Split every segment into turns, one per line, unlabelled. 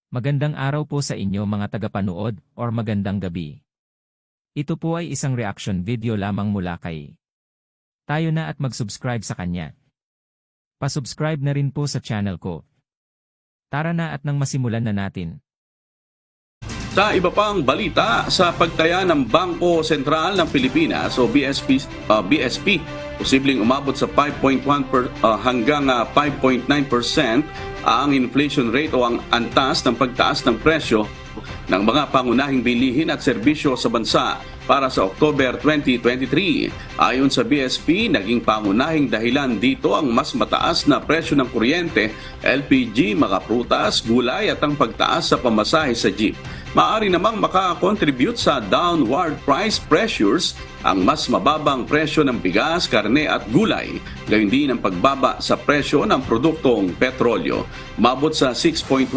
Magandang araw po sa inyo mga tagapanood or magandang gabi. Ito po ay isang reaction video lamang mula kay tayo na at mag-subscribe sa kanya. Pa-subscribe na rin po sa channel ko. Tara na at nang masimulan na natin.
Sa iba pang balita, sa pagtaya ng Bangko Sentral ng Pilipinas o BSP, posibleng umabot sa 5.1 hanggang 5.9% ang inflation rate o ang antas ng pagtaas ng presyo ng mga pangunahing bilihin at serbisyo sa bansa para sa October 2023. Ayon sa BSP, naging pangunahing dahilan dito ang mas mataas na presyo ng kuryente, LPG, mga prutas, gulay at ang pagtaas sa pamasahe sa jeep. Maaari namang makakontribute sa downward price pressures ang mas mababang presyo ng bigas, karne at gulay, gayon din ang pagbaba sa presyo ng produktong petrolyo. Umabot sa 6.1%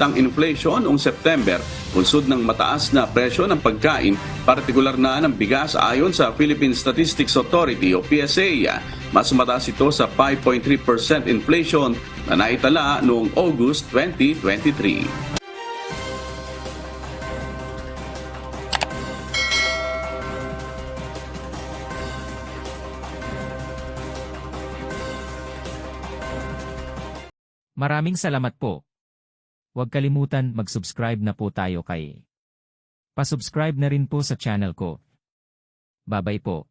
ang inflation noong September, bunsod ng mataas na presyo ng pagkain, partikular na ng bigas ayon sa Philippine Statistics Authority o PSA. Mas mataas ito sa 5.3% inflation na naitala noong August 2023.
Maraming salamat po. Huwag kalimutan mag-subscribe na po tayo kay. Pa-subscribe na rin po sa channel ko. Babay po.